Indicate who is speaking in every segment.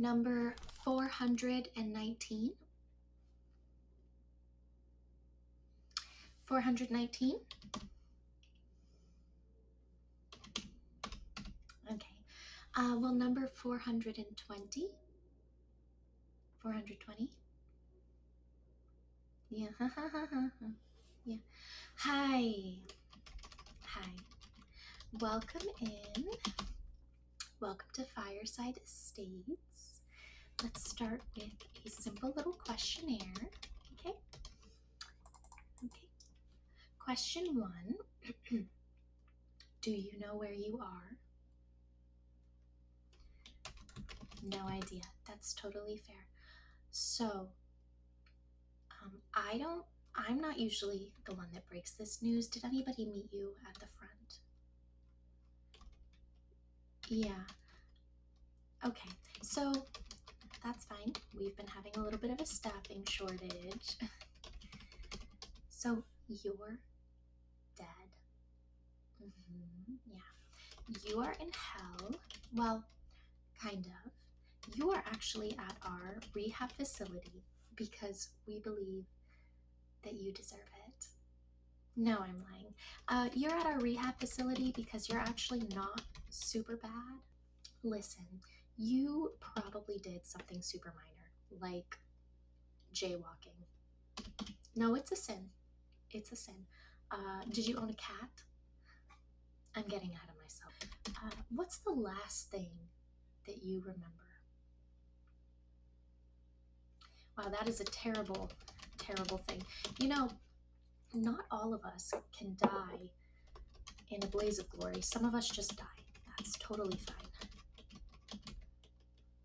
Speaker 1: Number 419. 419. Okay. Well, number 420. 420. Yeah. Yeah. Hi. Hi. Welcome in. Welcome to Fireside Estates. Let's start with a simple little questionnaire. Okay. Okay. Question 1. Do you know where you are? No idea. That's totally fair. So, I'm not usually the one that breaks this news. Did anybody meet you at the front? Yeah. Okay. So, that's fine. We've been having a little bit of a staffing shortage. So, you're dead. Yeah. You are in hell. Well, kind of. You are actually at our rehab facility because we believe that you deserve it. No, I'm lying. You're at our rehab facility because you're actually not super bad. Listen, you probably did something super minor, like jaywalking. No, it's a sin. It's a sin. Did you own a cat? I'm getting ahead of myself. What's the last thing that you remember? Wow, that is a terrible, terrible thing. You know, not all of us can die in a blaze of glory. Some of us just die. That's totally fine.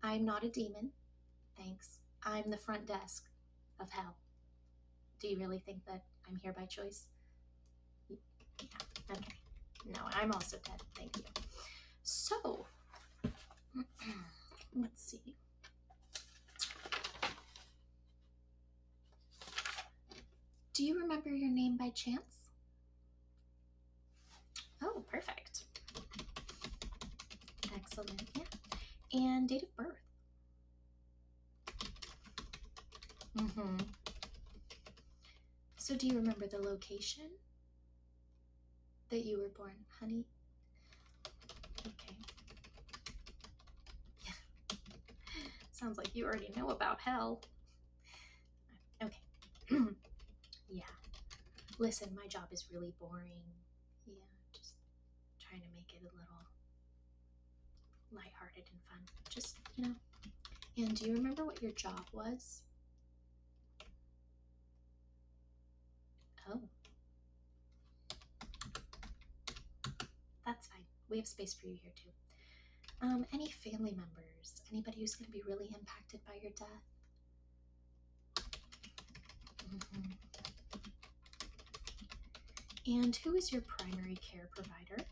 Speaker 1: I'm not a demon, thanks. I'm the front desk of hell. Do you really think that I'm here by choice? Yeah, okay. No, I'm also dead, thank you. So, let's see. Do you remember your name by chance? Oh, perfect. Excellent, yeah. And date of birth? Mm-hmm. So do you remember the location that you were born, honey? Okay. Yeah. Sounds like you already know about hell. Okay. Yeah. Listen, my job is really boring. Yeah, just trying to make it a little lighthearted and fun. Just, you know. And do you remember what your job was? Oh, that's fine. We have space for you here too. Any family members? Anybody who's going to be really impacted by your death? hmm And who is your primary care provider?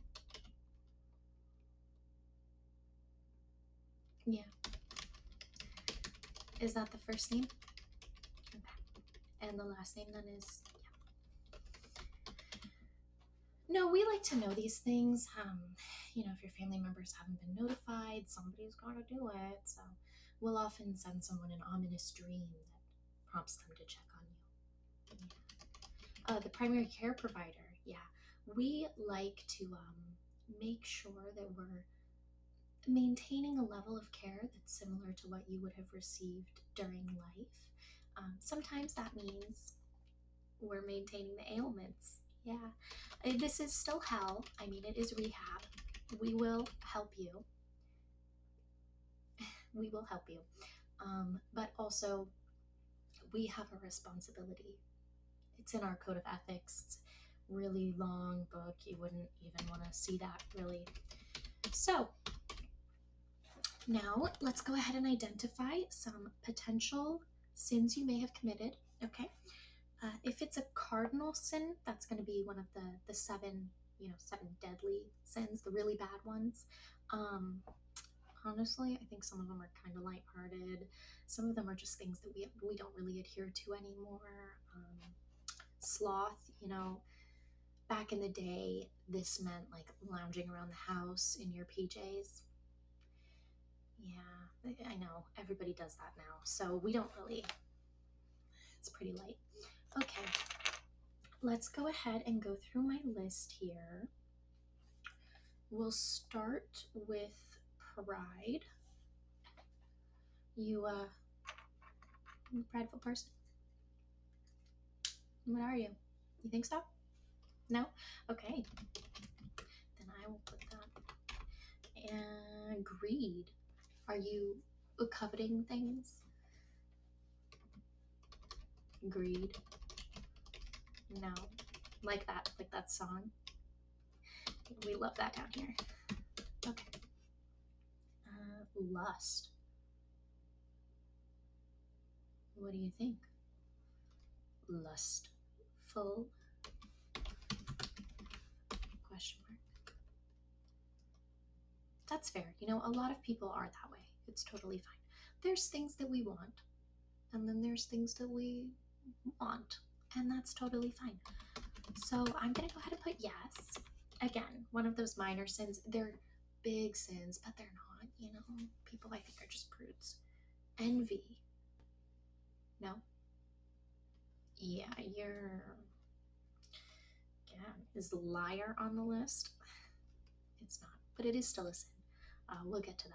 Speaker 1: Yeah. Is that the first name? Okay. And the last name then is, yeah. No, we like to know these things. If your family members haven't been notified, somebody's got to do it. So we'll often send someone an ominous dream that prompts them to check on you. Yeah. The primary care provider, yeah. We like to make sure that we're maintaining a level of care that's similar to what you would have received during life. Sometimes that means we're maintaining the ailments. Yeah. This is still hell. I mean, it is rehab. We will help you. We will help you. But also, we have a responsibility. It's in our code of ethics. It's a really long book. You wouldn't even want to see that, really. So, now let's go ahead and identify some potential sins you may have committed. Okay. If it's a cardinal sin, that's going to be one of the seven, seven deadly sins, the really bad ones. Um, Honestly, I think some of them are kind of lighthearted. Some of them are just things that we don't really adhere to anymore. Sloth, back in the day, this meant like lounging around the house in your PJs. Yeah, I know. Everybody does that now. So we don't really, it's pretty light. Okay, let's go ahead and go through my list here. We'll start with pride. You a prideful person? What are you? You think so? No? Okay. Then I will put that. And greed. Are you coveting things? Greed. No. Like that song. We love that down here. Okay. Lust. What do you think? Lustful? Question mark. That's fair. You know, a lot of people are that way. It's totally fine. There's things that we want, and then there's things that we want, and that's totally fine. So I'm gonna go ahead and put yes. Again, one of those minor sins. They're big sins, but they're not, you know. People I think are just prudes. Envy. No? Yeah, is liar on the list? It's not, but it is still a sin. We'll get to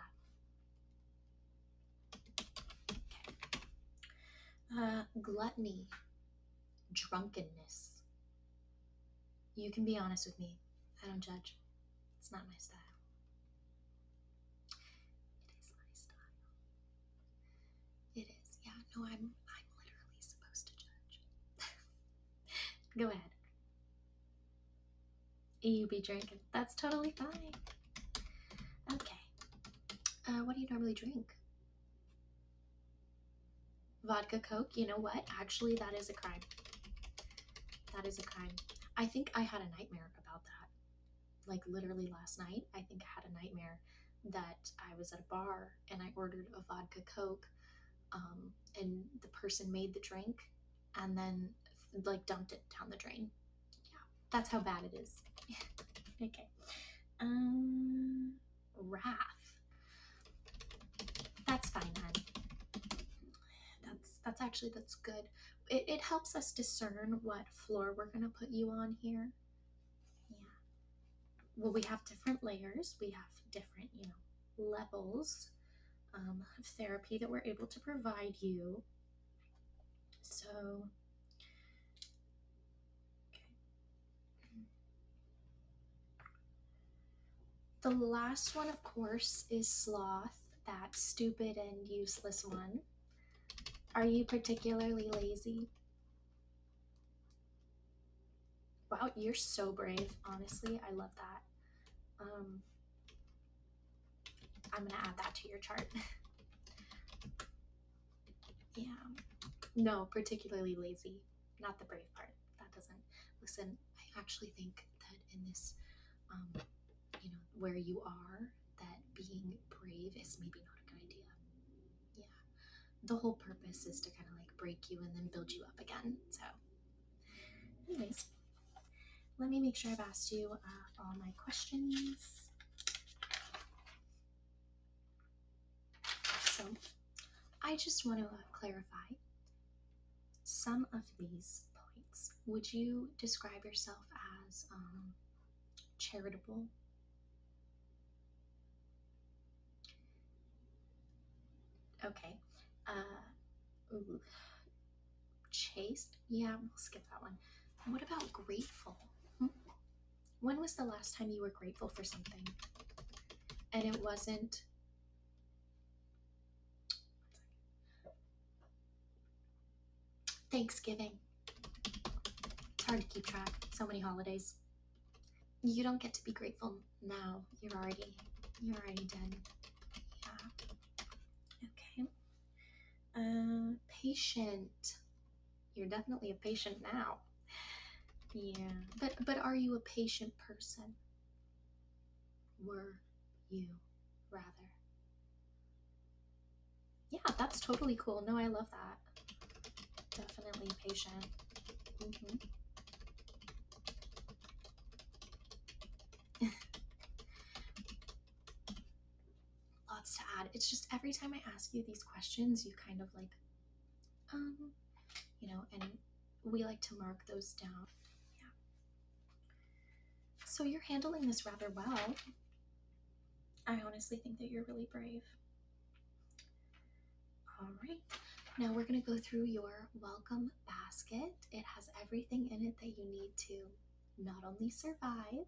Speaker 1: that. Gluttony, drunkenness. You can be honest with me. I don't judge. It's not my style. It is my style. It is. Yeah, no, I'm literally supposed to judge. Go ahead. You be drinking. That's totally fine. Okay. What do you normally drink? Vodka Coke? You know what? Actually, that is a crime. That is a crime. I think I had a nightmare about that. Like literally last night, I think I had a nightmare that I was at a bar and I ordered a vodka Coke, and the person made the drink and then like dumped it down the drain. Yeah, that's how bad it is. Okay. Wrath. That's fine, man. That's good. It helps us discern what floor we're gonna put you on here. Yeah. Well, we have different layers. We have different, levels of therapy that we're able to provide you. So, okay. The last one, of course, is sloth, that stupid and useless one. Are you particularly lazy? Wow, you're so brave. Honestly, I love that. I'm gonna add that to your chart. Yeah. No, particularly lazy. Not the brave part. That doesn't. Listen, I actually think that in this, where you are, that being brave is maybe not a good idea. Yeah. The whole purpose is to kind of like break you and then build you up again. So, anyways, let me make sure I've asked you all my questions. So, I just want to clarify some of these points. Would you describe yourself as charitable? Okay. Ooh. Chaste? Yeah, we'll skip that one. What about grateful? When was the last time you were grateful for something? And it wasn't. Thanksgiving. It's hard to keep track. So many holidays. You don't get to be grateful now. You're already done. Yeah. Okay. Patient. You're definitely a patient now. Yeah. But are you a patient person? Were you rather? Yeah, that's totally cool. No, I love that. Definitely patient. Lots to bad. It's just every time I ask you these questions, you kind of like, and we like to mark those down. Yeah. So you're handling this rather well. I honestly think that you're really brave. All right. Now we're going to go through your welcome basket. It has everything in it that you need to not only survive,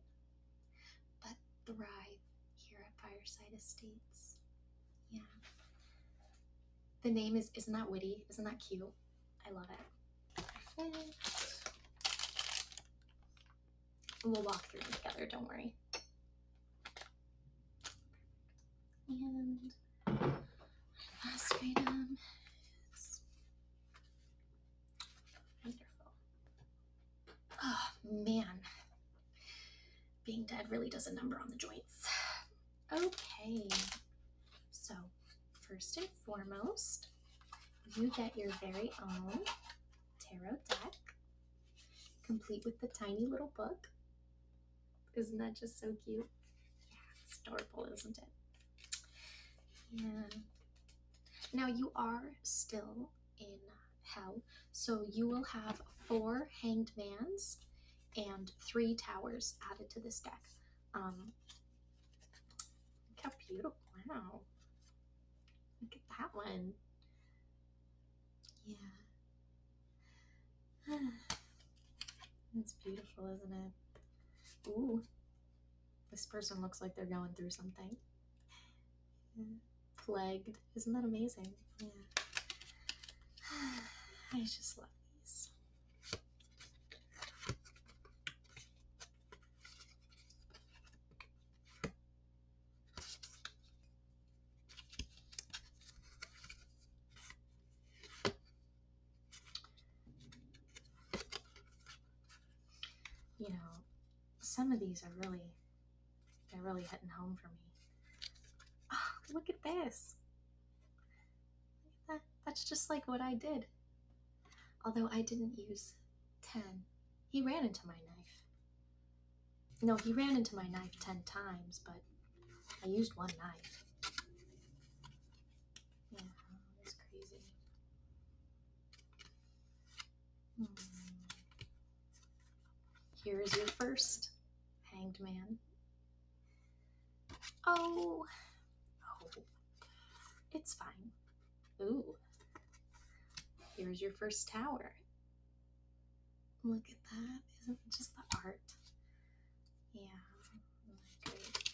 Speaker 1: but thrive here at Fireside Estates. Yeah. The name isn't that witty? Isn't that cute? I love it. Perfect. We'll walk through them together, don't worry. And last item is wonderful. Oh man, being dead really does a number on the joints. Okay, so first and foremost, you get your very own tarot deck, complete with the tiny little book. Isn't that just so cute? Yeah, it's adorable, isn't it? Yeah. Now you are still in hell, so you will have 4 hanged mans and 3 towers added to this deck. Look how beautiful! Wow, look at that one. Yeah, it's beautiful, isn't it? Ooh, this person looks like they're going through something. Yeah. Plagued, isn't that amazing? Yeah. I just love these. You know, some of these are they're really hitting home for me. Oh, look at this. That's just like what I did. Although I didn't use 10. He ran into my knife. No, he ran into my knife 10 times, but I used 1 knife. Yeah, that's crazy. Here's your first hanged man. Oh, it's fine. Ooh, here's your first tower. Look at that. Isn't it just the art? Yeah, great.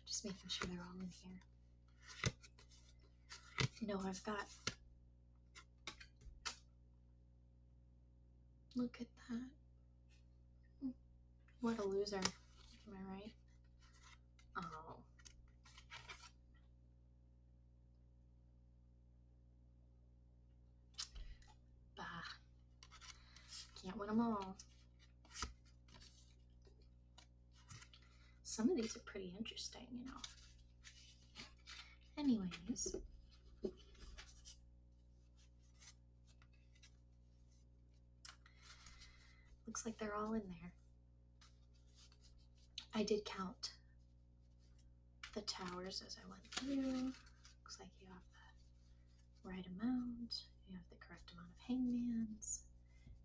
Speaker 1: Just making sure they're all in here. No, I've got. Look at that. What a loser. Am I right? Oh. Bah. Can't win them all. Some of these are pretty interesting, you know. Anyways. Looks like they're all in there. I did count the towers as I went through. Looks like you have the right amount. You have the correct amount of hangmans.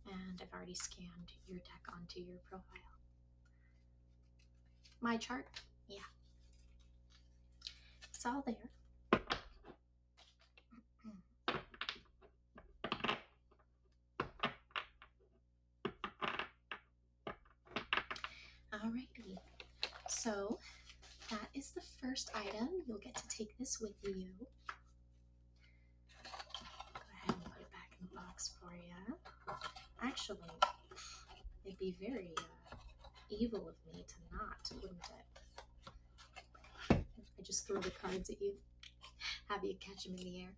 Speaker 1: And I've already scanned your deck onto your profile. My chart? Yeah. It's all there. Alrighty. So that is the first item. You'll get to take this with you. Go ahead and put it back in the box for you. Actually, it'd be very evil of me to not, wouldn't it? I just throw the cards at you, have you catch them in the air.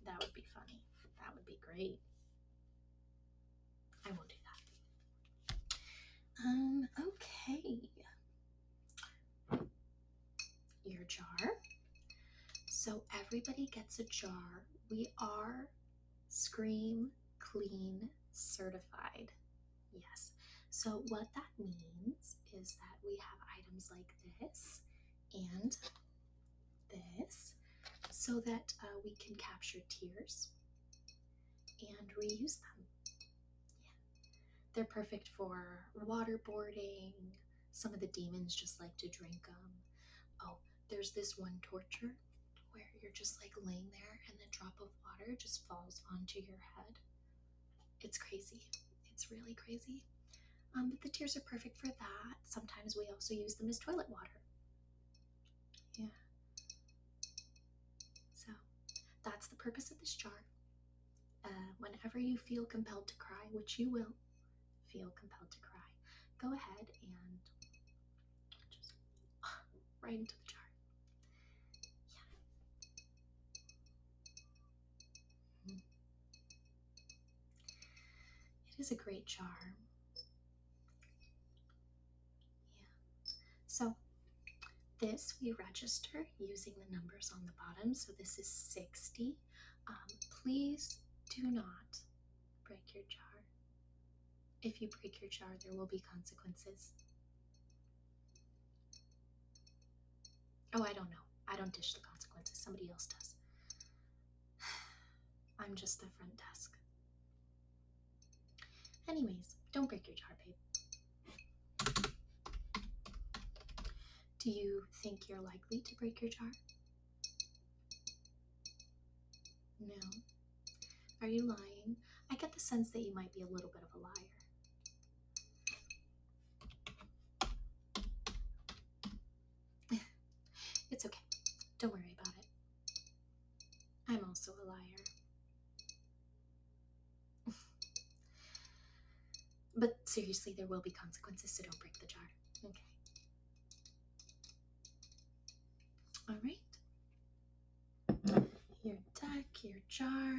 Speaker 1: That would be funny. That would be great. I won't do that. Okay. Your jar. So everybody gets a jar. We are Scream clean certified. Yes. So what that means is that we have items like this and this so that we can capture tears and reuse them. Yeah. They're perfect for waterboarding. Some of the demons just like to drink them. Oh, there's this one torture where you're just like laying there and the drop of water just falls onto your head. It's crazy. It's really crazy. But the tears are perfect for that. Sometimes we also use them as toilet water. Yeah. So that's the purpose of this jar. Whenever you feel compelled to cry, which you will feel compelled to cry, go ahead and just right into the jar. Yeah. It is a great jar. Yeah. So this we register using the numbers on the bottom. So this is 60. Please do not break your jar. If you break your jar, there will be consequences. Oh, I don't know. I don't dish the consequences. Somebody else does. I'm just the front desk. Anyways, don't break your jar, babe. Do you think you're likely to break your jar? No. Are you lying? I get the sense that you might be a little bit of a liar. It's okay. Don't worry about it. I'm also a liar. But seriously, there will be consequences, so don't break the jar. Okay. All right. Your deck, your jar.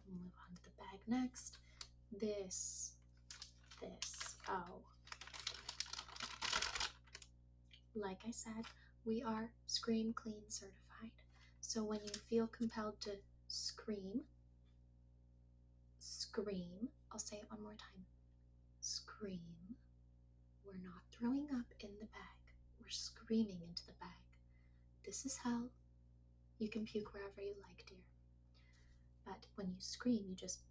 Speaker 1: We'll move on to the bag next. This. Oh. Like I said, we are Scream Clean certified. So when you feel compelled to scream, I'll say it one more time. Scream. We're not throwing up in the bag. We're screaming into the bag. This is hell. You can puke wherever you like, dear. But when you scream, you just,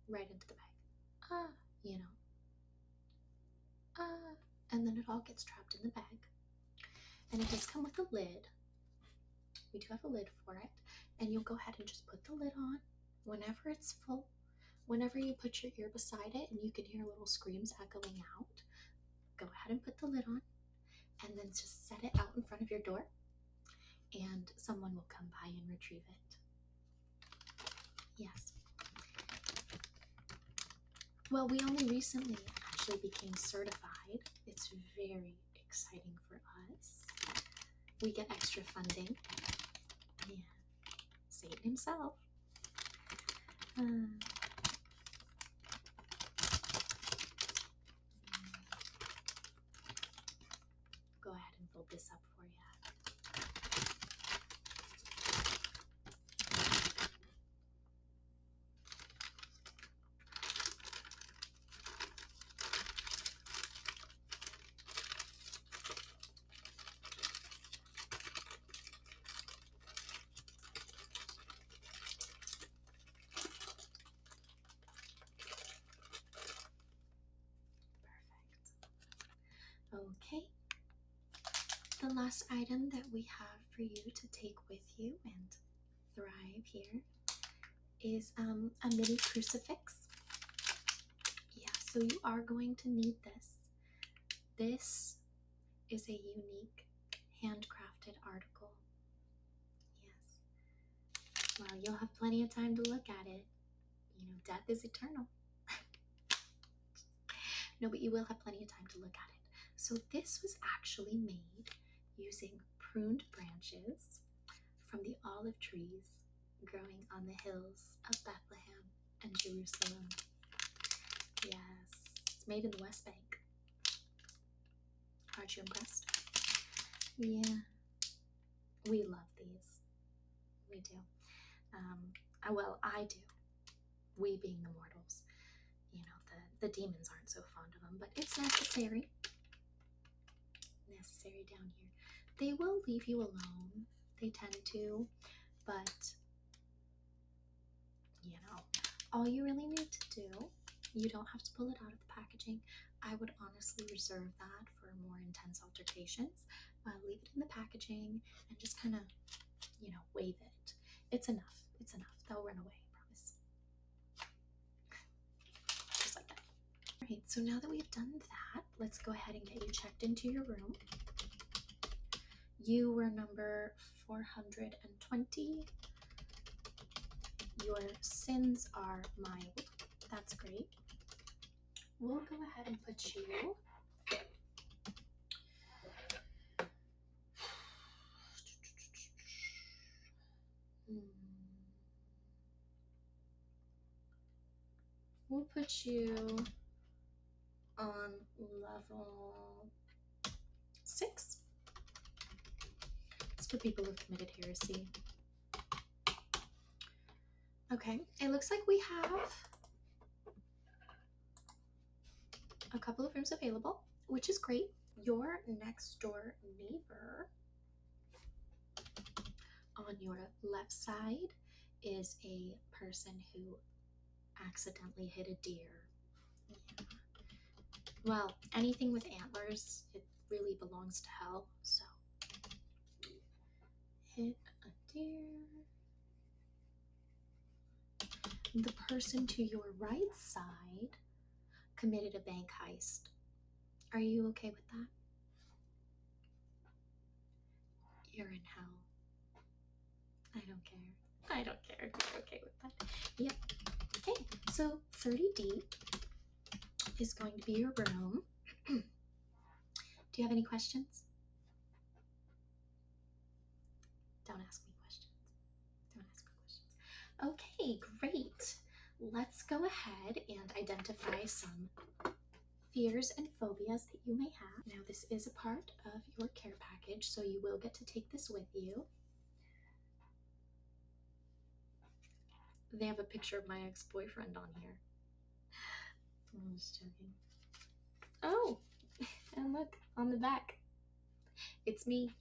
Speaker 1: right into the bag. You know. And then it all gets trapped in the bag. And it does come with a lid. We do have a lid for it. And you'll go ahead and just put the lid on whenever it's full. Whenever you put your ear beside it and you can hear little screams echoing out, go ahead and put the lid on and then just set it out in front of your door and someone will come by and retrieve it. Yes. Well, we only recently actually became certified. It's very exciting for us. We get extra funding. Yeah. Satan himself. Go ahead and fold this up for you. Okay, the last item that we have for you to take with you and thrive here is a mini crucifix. Yeah, so you are going to need this. This is a unique handcrafted article. Yes. Well, you'll have plenty of time to look at it. You know, death is eternal. No, but you will have plenty of time to look at it. So this was actually made using pruned branches from the olive trees growing on the hills of Bethlehem and Jerusalem. Yes, it's made in the West Bank. Aren't you impressed? Yeah, we love these. We do. Well, I do. we being the mortals. You know, the demons aren't so fond of them, but it's necessary. Necessary down here. They will leave you alone. They tend to, but you know, all you really need to do, you don't have to pull it out of the packaging. I would honestly reserve that for more intense altercations. Leave it in the packaging and just kind of, you know, wave it. It's enough. It's enough. They'll run away, I promise. Just like that. All right, so now that we've done that, let's go ahead and get you checked into your room. You were number 420. Your sins are mild. That's great. We'll go ahead and put you we'll put you on level 6. It's for people who've committed heresy. Okay, it looks like we have a couple of rooms available, which is great. Your next door neighbor on your left side is a person who accidentally hit a deer. Yeah. Well, anything with antlers, it really belongs to hell, so hit a deer. The person to your right side committed a bank heist. Are you okay with that? You're in hell. I don't care. I don't care if you're okay with that. Yep. Okay, so 30D is going to be your room. Do you have any questions? Don't ask me questions. Don't ask me questions. Okay, great. Let's go ahead and identify some fears and phobias that you may have. Now, this is a part of your care package, so you will get to take this with you. They have a picture of my ex-boyfriend on here. I'm just joking. Oh, and look, on the back. It's me.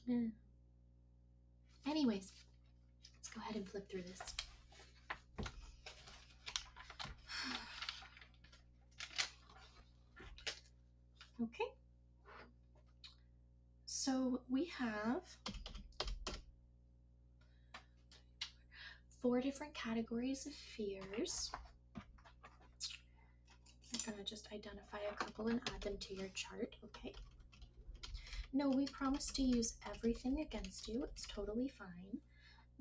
Speaker 1: Yeah. Anyways, let's go ahead and flip through this. Okay. So we have 4 different categories of fears. I'm gonna just identify a couple and add them to your chart, okay? No, we promise to use everything against you. It's totally fine.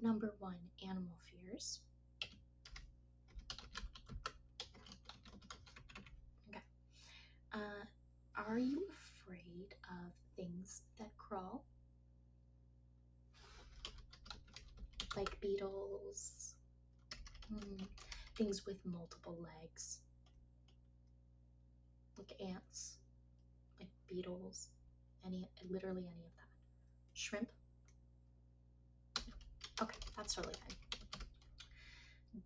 Speaker 1: Number 1, animal fears. Okay. Are you afraid of things that crawl? Like beetles, things with multiple legs, like ants, like beetles, literally any of that. Shrimp? Okay, that's totally fine.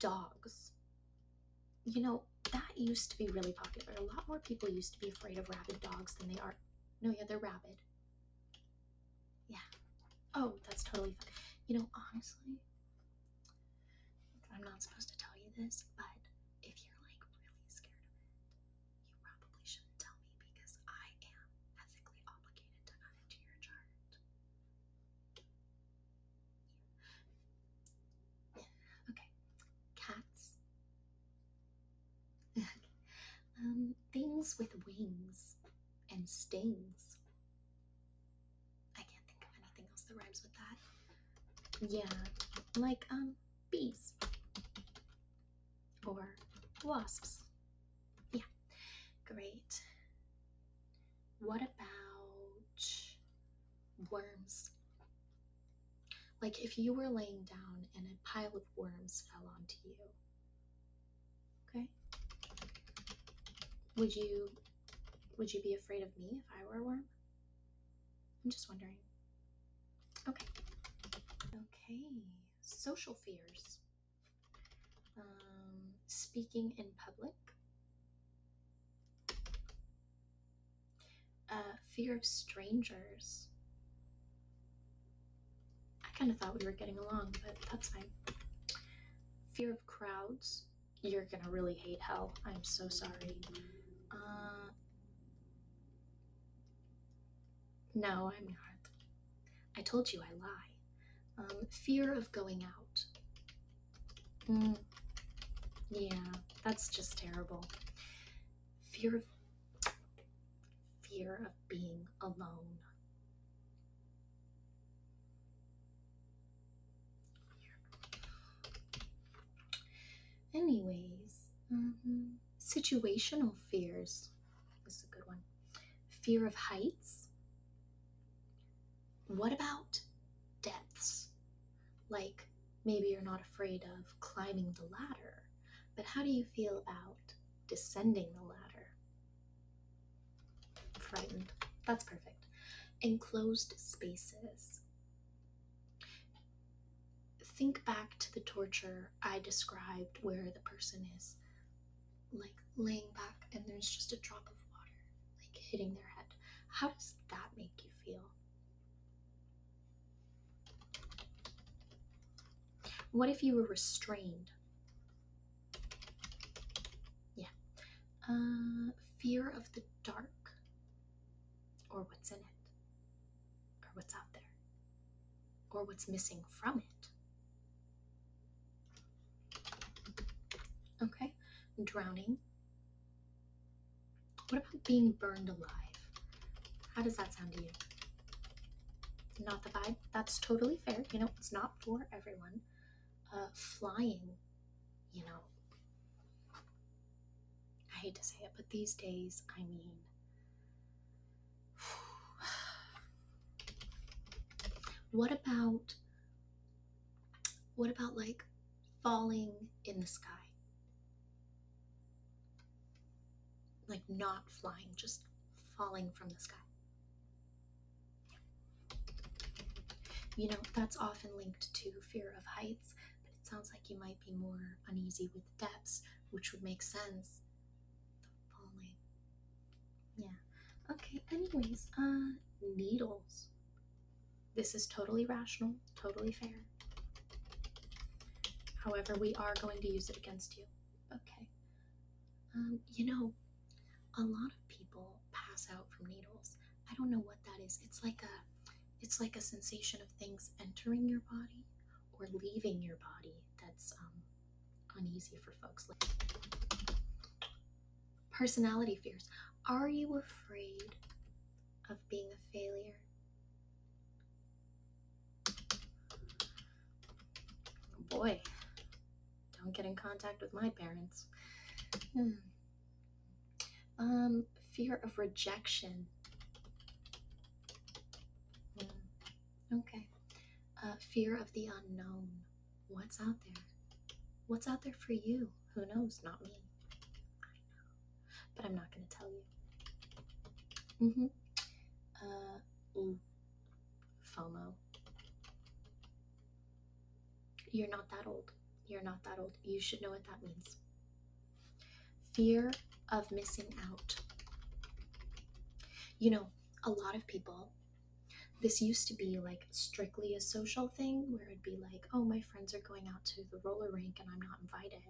Speaker 1: Dogs. You know, that used to be really popular. A lot more people used to be afraid of rabid dogs than they are. No, yeah, they're rabid. Yeah. Oh, that's totally fine. You know, honestly, I'm not supposed to tell you this, but if you're like really scared of it, you probably shouldn't tell me because I am ethically obligated to add it to your chart. Okay. Cats. Things with wings and stings. I can't think of anything else that rhymes with that. Yeah, like bees or wasps. Yeah, great. What about worms? Like if you were laying down and a pile of worms fell onto you, okay? Would you be afraid of me if I were a worm? I'm just wondering. Okay. Okay. Social fears. speaking in public, fear of strangers. I kind of thought we were getting along, but that's fine. Fear of crowds. You're gonna really hate hell. I'm so sorry. No, I'm not. I told you I lie. Fear of going out. Yeah, that's just terrible. Fear of being alone. Anyways, situational fears. This is a good one. Fear of heights. What about depths? Like, maybe you're not afraid of climbing the ladder, but how do you feel about descending the ladder? Frightened. That's perfect. Enclosed spaces. Think back to the torture I described where the person is like laying back and there's just a drop of water like hitting their head. How does that make you feel? What if you were restrained? Yeah. Fear of the dark, or what's in it, or what's out there, or what's missing from it. Okay. Drowning. What about being burned alive? How does that sound to you? Not the vibe? That's totally fair. It's not for everyone. Flying, I hate to say it, but these days, I mean, what about like falling in the sky? Like not flying, just falling from the sky. That's often linked to fear of heights, but it sounds like you might be more uneasy with depths, which would make sense. The falling. Yeah. Okay, anyways, needles. This is totally rational, totally fair. However, we are going to use it against you. Okay. A lot of people pass out from needles. I don't know what that is. It's like a sensation of things entering your body or leaving your body that's uneasy for folks. Personality fears. Are you afraid of being a failure? Boy, don't get in contact with my parents. Fear of rejection. Okay. Fear of the unknown. What's out there? What's out there for you? Who knows? Not me. I know. But I'm not going to tell you. FOMO. You're not that old. You're not that old. You should know what that means. Fear of missing out. A lot of people, this used to be like strictly a social thing where it'd be like, oh, my friends are going out to the roller rink and I'm not invited,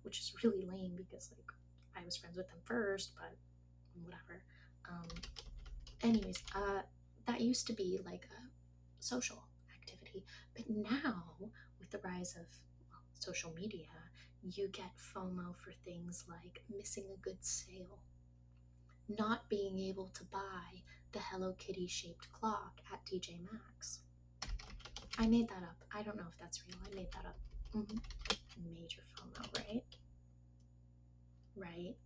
Speaker 1: which is really lame because like I was friends with them first, but whatever. Anyways, that used to be like a social activity, but now with the rise of social media, you get FOMO for things like missing a good sale, not being able to buy the Hello Kitty shaped clock at TJ Maxx. I made that up. I don't know if that's real. I made that up. Major FOMO, right? Right?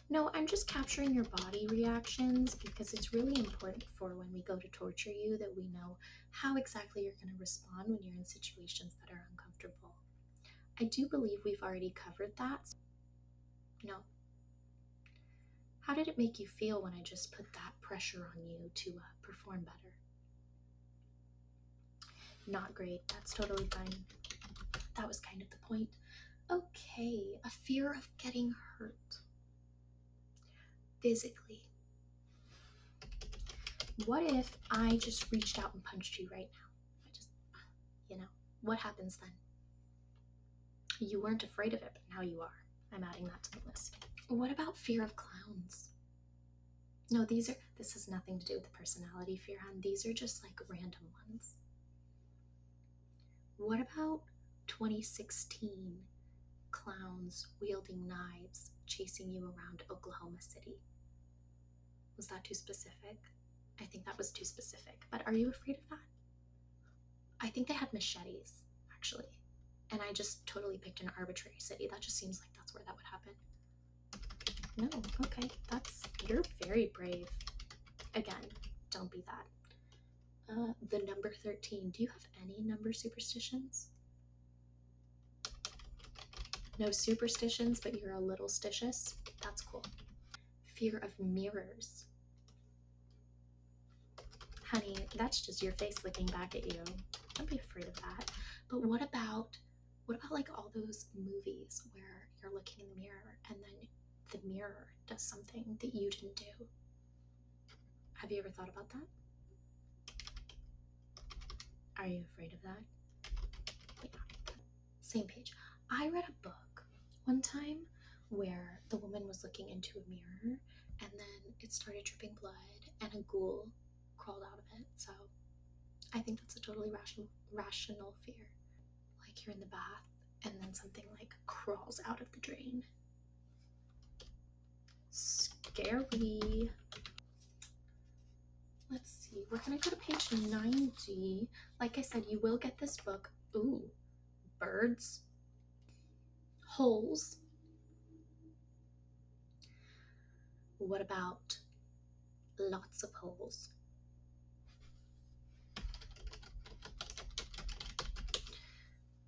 Speaker 1: No, I'm just capturing your body reactions because it's really important for when we go to torture you that we know how exactly you're going to respond when you're in situations that are uncomfortable. I do believe we've already covered that. No. How did it make you feel when I just put that pressure on you to perform better? Not great. That's totally fine. That was kind of the point. Okay, a fear of getting hurt physically. What if I just reached out and punched you right now? What happens then? You weren't afraid of it, but now you are. I'm adding that to the list. What about fear of clowns? No, this has nothing to do with the personality fear, hon. These are just like random ones. What about 2016 clowns wielding knives chasing you around Oklahoma City? Was that too specific? I think that was too specific, but are you afraid of that? I think they had machetes, actually. And I just totally picked an arbitrary city. That just seems like that's where that would happen. No, okay, you're very brave. Again, don't be that. The number 13. Do you have any number superstitions? No superstitions, but you're a little stitious. That's cool. Fear of mirrors. Honey, that's just your face looking back at you. Don't be afraid of that. But what about like all those movies where you're looking in the mirror and then the mirror does something that you didn't do? Have you ever thought about that? Are you afraid of that? Yeah. Same page. I read a book one time where the woman was looking into a mirror and then it started dripping blood and a ghoul crawled out of it. So I think that's a totally rational fear. Like you're in the bath and then something like crawls out of the drain. Scary. Let's see, we're gonna go to page 90. Like I said, you will get this book. Ooh, birds, holes. What about lots of holes?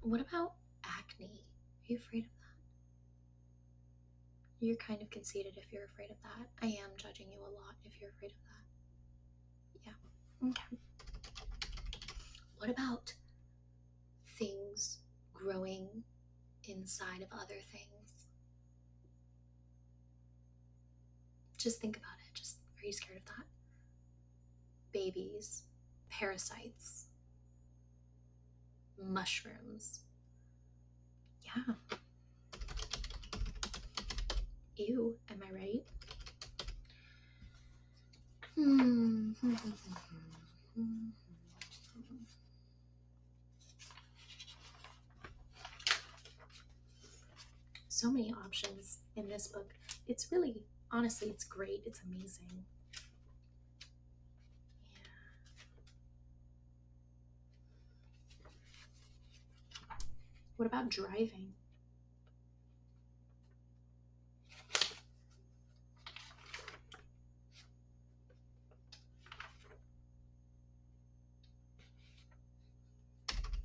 Speaker 1: What about acne? Are you afraid of that? You're kind of conceited if you're afraid of that. I am judging you a lot if you're afraid of that. Yeah. Okay. What about things growing inside of other things? Just think about it. Are you scared of that? Babies, parasites, mushrooms. Yeah. Ew, am I right? So many options in this book. It's really, honestly, it's great. It's amazing. Yeah. What about driving?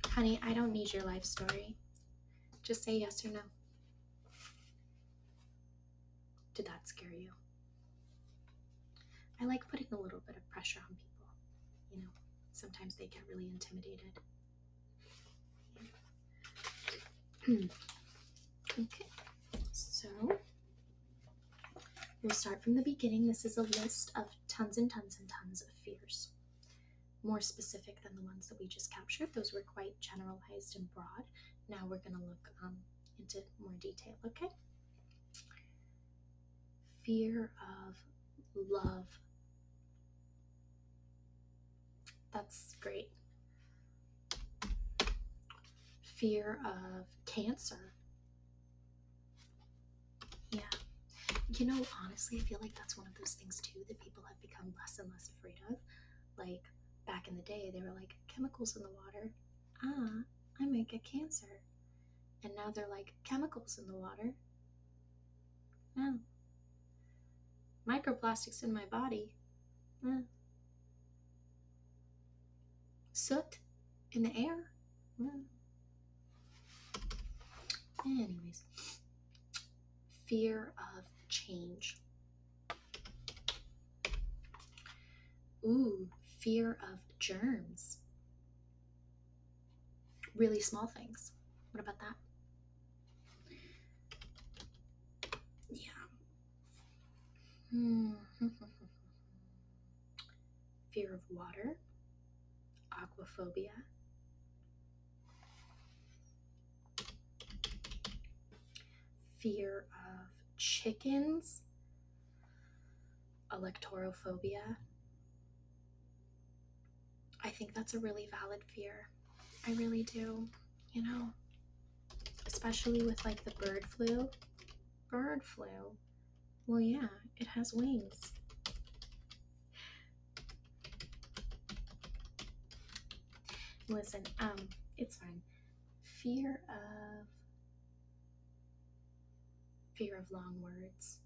Speaker 1: Honey, I don't need your life story. Just say yes or no. Did that scare you? I like putting a little bit of pressure on people. Sometimes they get really intimidated. Okay, so we'll start from the beginning. This is a list of tons and tons and tons of fears. More specific than the ones that we just captured. Those were quite generalized and broad. Now we're going to look into more detail, okay? Fear of love. That's great. Fear of cancer. Yeah. Honestly, I feel like that's one of those things too that people have become less and less afraid of. Like back in the day, they were like, chemicals in the water. I might get cancer. And now they're like, chemicals in the water. Oh. Microplastics in my body. Soot in the air. Anyways, fear of change. Ooh, fear of germs. Really small things. What about that? Yeah. Fear of water, aquaphobia, fear of chickens, electorophobia. I think that's a really valid fear. I really do. You know, especially with like the bird flu. Bird flu? Well, yeah, it has wings. Listen, it's fine. Fear of long words.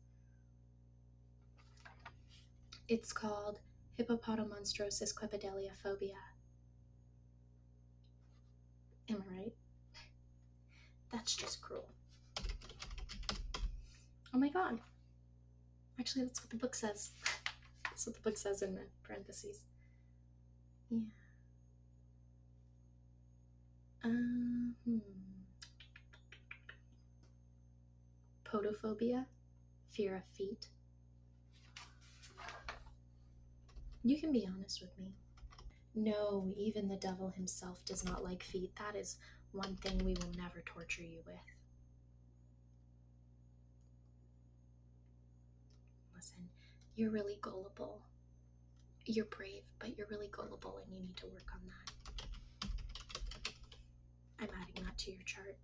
Speaker 1: It's called hippopotomonstrosis quipedelia phobia. Am I right? That's just cruel. Oh my god. Actually, that's what the book says. That's what the book says in the parentheses. Yeah. Podophobia, fear of feet. You can be honest with me. No, even the devil himself does not like feet. That is one thing we will never torture you with. Listen, you're really gullible. You're brave, but you're really gullible and you need to work on that. I'm adding that to your chart.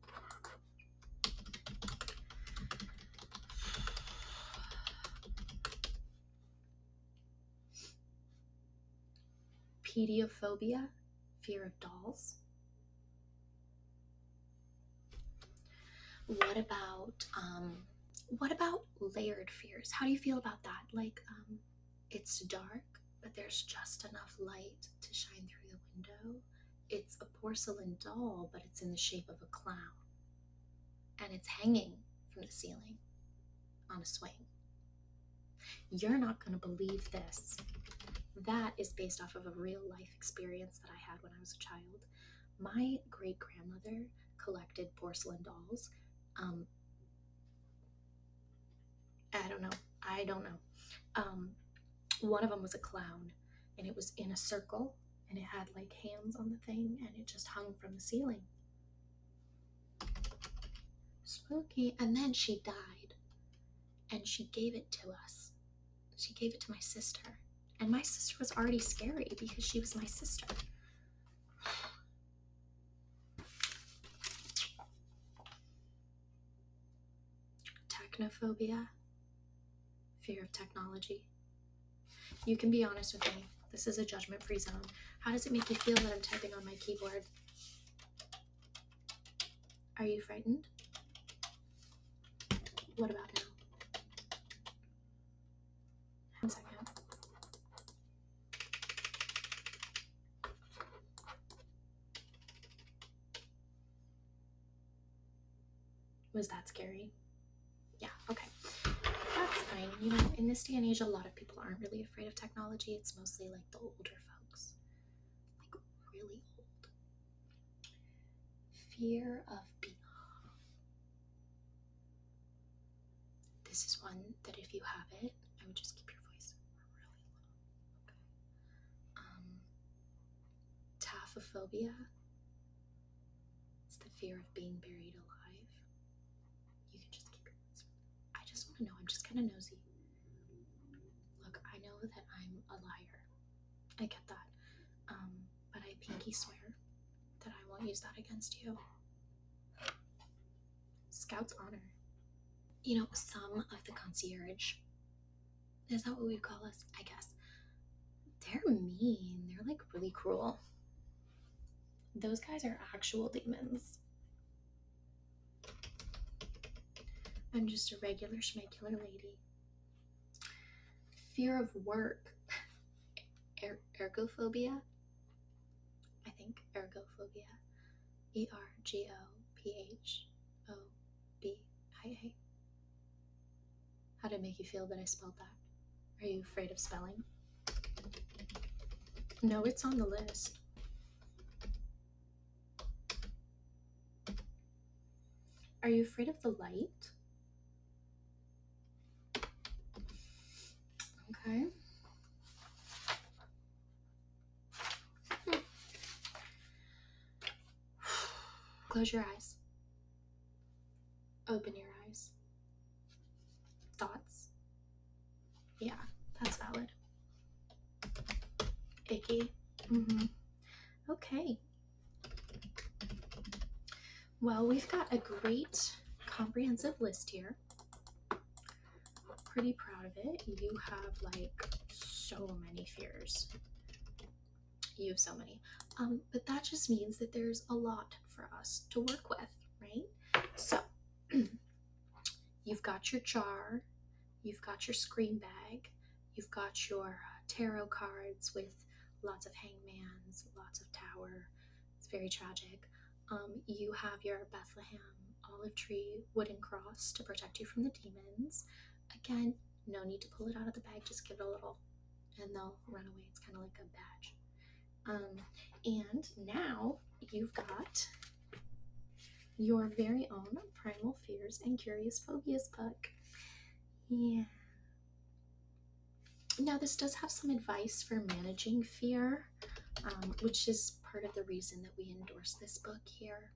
Speaker 1: Pediophobia, fear of dolls. What about layered fears? How do you feel about that? Like, it's dark, but there's just enough light to shine through the window. It's a porcelain doll, but it's in the shape of a clown. And it's hanging from the ceiling on a swing. You're not going to believe this. That is based off of a real life experience that I had when I was a child. My great grandmother collected porcelain dolls. I don't know. One of them was a clown, and it was in a circle, and it had like hands on the thing, and it just hung from the ceiling. Spooky. And then she died, and she gave it to us. She gave it to my sister, and my sister was already scary because she was my sister. Technophobia, fear of technology. You can be honest with me. This is a judgment-free zone. How does it make you feel that I'm typing on my keyboard? Are you frightened? What about now? 1 second. Was that scary? Yeah, okay. That's fine. You know, in this day and age, a lot of people aren't really afraid of technology. It's mostly like the older folks. Like really old. Fear of being. This is one that if you have it, I would just keep your voice really low. Okay. Taphophobia. It's the fear of being buried alive. You can just keep your voice. I just want to know. I'm just kind of nosy. Look, I know that I'm a liar. I get that. But I pinky swear that I won't use that against you. Scout's honor. You know, some of the concierge, is that what we call us? I guess. They're mean. They're like really cruel. Those guys are actual demons. I'm just a regular schmegular lady. Fear of work. Ergophobia. I think ergophobia. ERGOPHOBIA. How did it make you feel that I spelled that? Are you afraid of spelling? No, it's on the list. Are you afraid of the light? Okay. Close your eyes. Open your eyes. Thoughts? Yeah, that's valid. Icky? Mm-hmm. Okay. Well, we've got a great comprehensive list here. Pretty proud of it. You have like so many fears. You have so many. But that just means that there's a lot for us to work with, right? So you've got your jar, you've got your scream bag, you've got your tarot cards with lots of hangmans, lots of tower. It's very tragic. You have your Bethlehem olive tree wooden cross to protect you from the demons. Again, no need to pull it out of the bag, just give it a little and they'll run away. It's kind of like a badge. And now you've got your very own Primal Fears and Curious Phobias book. Yeah. Now, this does have some advice for managing fear, which is part of the reason that we endorse this book here.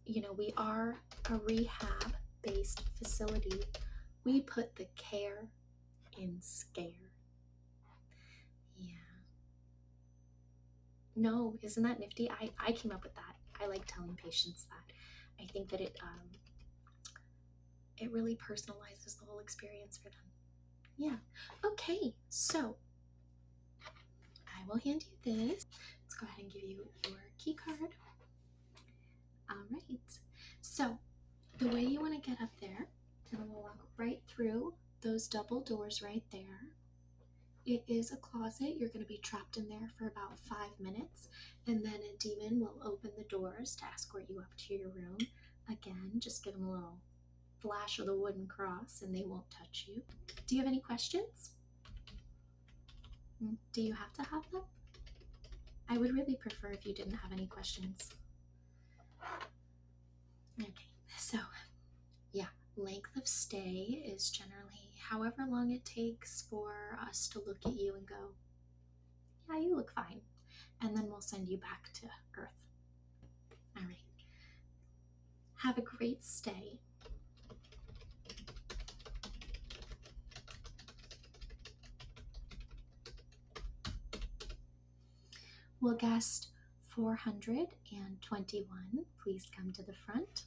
Speaker 1: You know, we are a rehab based facility. We put the care in scare. Yeah. No, isn't that nifty? I came up with that. I like telling patients that. I think that it really personalizes the whole experience for them. Yeah. Okay, so I will hand you this. Let's go ahead and give you your key card. All right. So the way you want to get up there, and we'll walk right through those double doors right there. It is a closet. You're going to be trapped in there for about 5 minutes, and then a demon will open the doors to escort you up to your room. Again, just give them a little flash of the wooden cross and they won't touch you. Do you have any questions? Do you have to have them? I would really prefer if you didn't have any questions. Okay, so yeah, length of stay is generally however long it takes for us to look at you and go, yeah, you look fine. And then we'll send you back to Earth. All right. Have a great stay. Will guest 421 please come to the front?